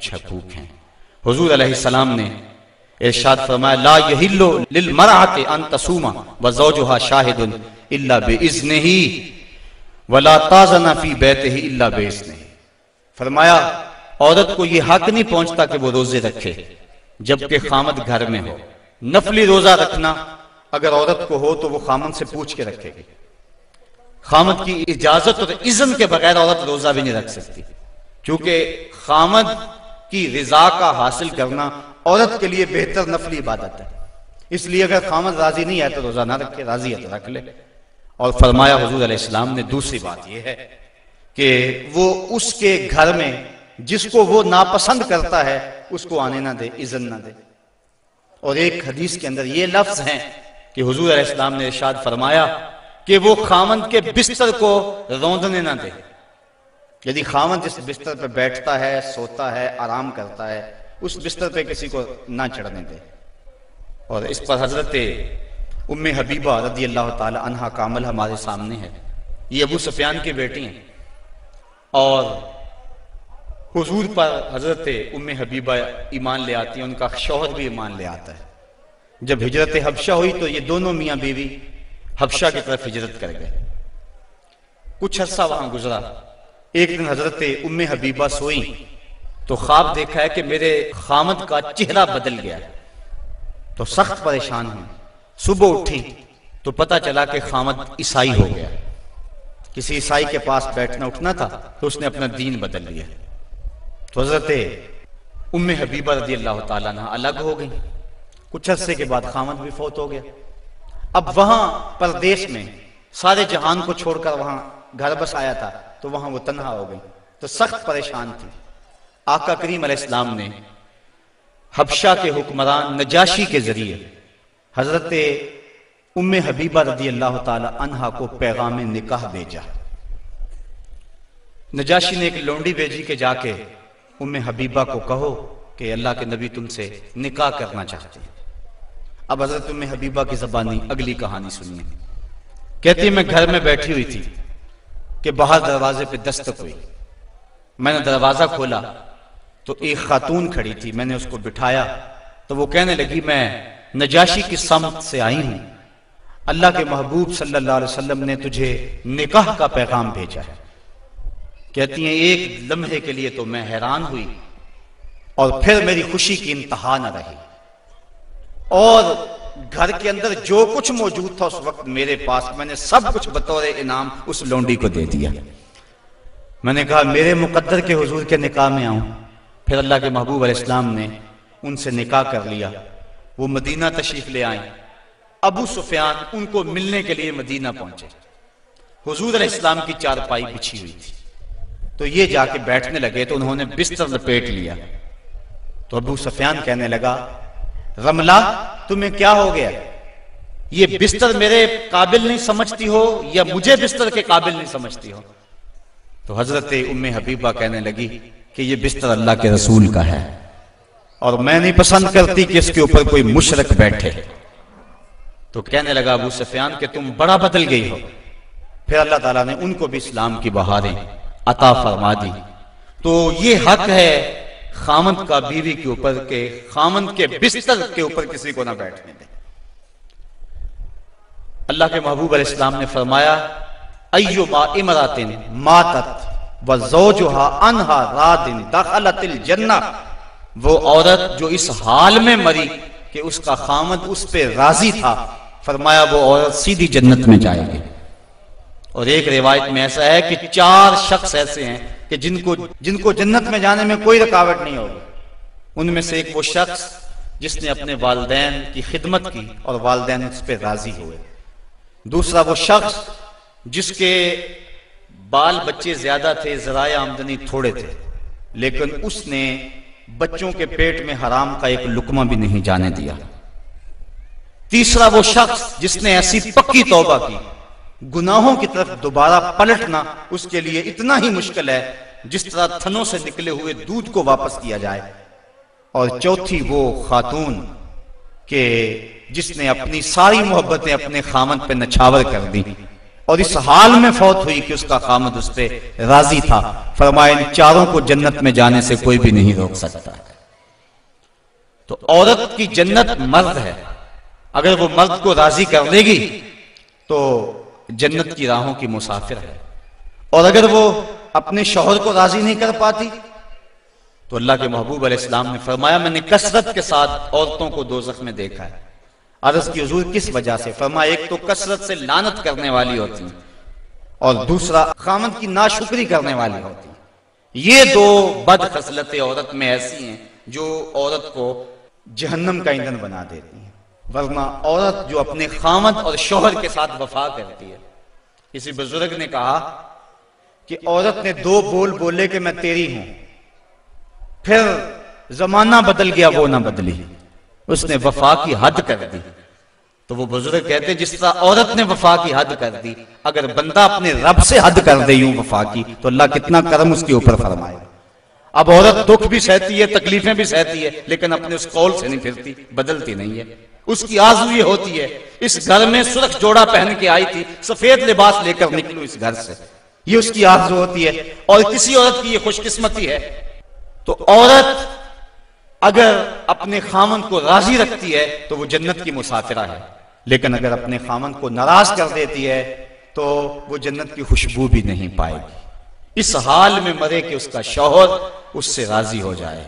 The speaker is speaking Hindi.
कुछ हकूक हैं। हुजूर अलैहिस्सलाम ने इरशाद फरमाया, ला यहिल्लु लिल मरअति अन तसूमा व ज़ौजुहा शाहिदुन इल्ला बिइज़्निही वला ताज़ना फी बैतिही इल्ला बिइज़्निही। फरमाया, औरत को यह हक नहीं पहुंचता कि वो रोजे रखे जबकि खामद घर में हो। नफली रोजा रखना अगर औरत को हो तो वो खामद से पूछ के रखेगी। खामद की इजाजत और इज़्न के बगैर औरत रोजा भी नहीं रख सकती, क्योंकि खामद की रिजा का हासिल करना औरत के लिए बेहतर नफली इबादत है। इसलिए अगर खामद राजी नहीं है तो रोजा ना रखे, राजी है तो रख ले। और फरमाया हुजूर अलैहिस्सलाम ने दूसरी बात यह है कि वो उसके घर में जिसको वो नापसंद करता है उसको आने ना दे, इज़्न ना दे। और एक हदीस के अंदर ये लफ्ज हैं कि हुजूर अलैहिस्सलाम ने इरशाद फरमाया कि वो खामद के बिस्तर को रौंदने ना दे। यदि खामद जिस बिस्तर पर बैठता है, सोता है, आराम करता है, उस बिस्तर पे किसी को ना चढ़ने दे। और इस पर हजरत उम्मे हबीबा रज़ी अल्लाह ताला अन्हा का अमल हमारे सामने है। ये अबू सुफियान की बेटी हैं और हुजूर पर हजरत उम्मे हबीबा ईमान ले आती हैं, उनका शौहर भी ईमान ले आता है। जब हिजरत हबशा हुई तो ये दोनों मियाँ बीवी हबशा की तरफ हिजरत कर गए। कुछ अर्सा वहां गुजरा। एक दिन हजरत उम्मे हबीबा सोई तो ख्वाब देखा है कि मेरे खामद का चेहरा बदल गया है, तो सख्त परेशान हुई। सुबह उठी तो पता चला कि खामद ईसाई हो गया। किसी ईसाई के पास बैठना उठना था तो उसने अपना दीन बदल लिया। तो हजरत उम्मे हबीबा रज़ी अल्लाह ताला अन्हा अलग हो गई। कुछ अरसे के बाद खामद भी फौत हो गया। अब वहां परदेश में सारे जहान को छोड़कर वहां घर बस आया था, तो वहां वो तन्हा हो गई, तो सख्त परेशान थी। आका करीम अलैहिस्सलाम ने हबशा के हुक्मरान नजाशी के जरिए हजरत उम्मे हबीबा रज़ी अल्लाह ताला अन्हा को पैगाम निकाह भेजा। नजाशी ने एक लौंडी भेजी के जाके उम्मे हबीबा को कहो कि अल्लाह के नबी तुमसे निकाह करना चाहते हैं। अब हजरत उम्मे हबीबा की ज़बानी अगली कहानी सुनिए। कहती है, मैं घर में बैठी हुई थी कि बाहर दरवाजे पे दस्तक हुई। मैंने दरवाजा खोला तो एक खातून खड़ी थी। मैंने उसको बिठाया तो वो कहने लगी, मैं नजाशी की समत से आई हूं, अल्लाह के महबूब सल्लल्लाहु अलैहि वसल्लम ने तुझे निकाह का पैगाम भेजा है। कहती हैं, एक लम्हे के लिए तो मैं हैरान हुई और फिर मेरी खुशी की इंतहा न रही और घर के अंदर जो कुछ मौजूद था उस वक्त मेरे पास, मैंने सब कुछ बतौर इनाम उस लौंडी को दे दिया। मैंने कहा, मेरे मुकद्दर के हुजूर के निकाह में आऊं। फिर अल्लाह के महबूब अलैहिस्सलाम ने उनसे निकाह कर लिया। वो मदीना तशरीफ ले आए। अबू सुफियान उनको मिलने के लिए मदीना पहुंचे। हुजूर अलैहिस्सलाम की चारपाई बिछी हुई थी, तो ये जाके बैठने लगे तो उन्होंने बिस्तर लपेट लिया। तो अबू सुफियान कहने लगा, रमला तुम्हें क्या हो गया? ये बिस्तर मेरे काबिल नहीं समझती हो या मुझे बिस्तर के काबिल नहीं समझती हो? तो हजरत उम्मे हबीबा कहने लगी कि ये बिस्तर अल्लाह के रसूल का है और मैं नहीं पसंद करती कि इसके ऊपर कोई मुशरक बैठे। तो कहने लगा अबू सुफियान कि तुम बड़ा बदल गई हो। फिर अल्लाह ताला ने उनको भी इस्लाम की बहारें अता फरमा दी। तो ये हक है खामद का बीवी के ऊपर के खामद के बिस्तर के ऊपर किसी को ना बैठने दे। अल्लाह के महबूब अलैहिस्सलाम ने फरमाया, अय्युमा इमरातिन मातत व ज़ौजुहा अन्हा रादिन दखलतिल जन्नह। वो औरत जो इस हाल में मरी कि उसका खामद उस पे राजी था, फरमाया वो औरत सीधी जन्नत में जाएगी। और एक रिवायत में ऐसा है कि 4 शख्स ऐसे हैं कि जिनको जन्नत में जाने में कोई रुकावट नहीं होगी। उनमें से एक वो शख्स जिसने अपने वालिदैन की खिदमत की और वालिदैन उस पर राजी हुए। दूसरा वो शख्स जिसके बाल बच्चे ज्यादा थे, ज़राए आमदनी थोड़े थे, लेकिन उसने बच्चों के पेट में हराम का एक लुकमा भी नहीं जाने दिया। तीसरा वो शख्स जिसने ऐसी पक्की तौबा की, गुनाहों की तरफ दोबारा पलटना उसके लिए इतना ही मुश्किल है जिस तरह थनों से निकले हुए दूध को वापस किया जाए। और चौथी वो खातून के जिसने अपनी सारी मोहब्बतें अपने खामद पे नछावर कर दी, और इस हाल में फौत हुई कि उसका खामद उस पर राजी था। फरमाया इन चारों को जन्नत में जाने से कोई भी नहीं रोक सकता। तो औरत की जन्नत मर्द है, अगर वो मर्द को राजी कर लेगी तो जन्नत की राहों की मुसाफिर है, और अगर वो अपने शौहर को राजी नहीं कर पाती तो अल्लाह के महबूब अलैहिस्सलाम ने फरमाया मैंने कसरत के साथ औरतों को दोज़ख में देखा है। अर्ज़ की हुजूर किस वजह से? फरमाया एक तो कसरत से लानत करने वाली होती है और दूसरा खामद की नाशुक्री करने वाली होती है। ये दो बद खसलतें औरत में ऐसी हैं जो औरत को जहन्नम का ईंधन बना देती हैं। वरना औरत जो अपने खामद और शौहर के साथ वफा करती है, किसी बुजुर्ग ने कहा कि औरत ने दो बोल बोले कि मैं तेरी हूं, फिर जमाना बदल गया वो ना बदली, उसने वफा की हद कर दी। तो वो बुजुर्ग कहते जिस तरह औरत ने वफा की हद कर दी, अगर बंदा अपने रब से हद कर दे यूं वफा की तो अल्लाह कितना करम उसके ऊपर फरमाए। अब औरत दुख भी सहती है, तकलीफें भी सहती है, लेकिन अपने उस कौल से नहीं फिरती, बदलती नहीं है। उसकी आरज़ू ये होती है इस घर में सुर्ख जोड़ा पहन के आई थी, सफेद लिबास लेकर निकलूं इस घर से, ये उसकी आरज़ू होती है। और किसी औरत की ये खुशकिस्मती है। तो औरत अगर अपने खामन को राजी रखती है तो वो जन्नत की मुसाफिरा है, लेकिन अगर अपने खामन को नाराज कर देती है तो वो जन्नत की खुशबू भी नहीं पाएगी। इस हाल में मरे कि उसका शौहर उससे राजी हो जाए।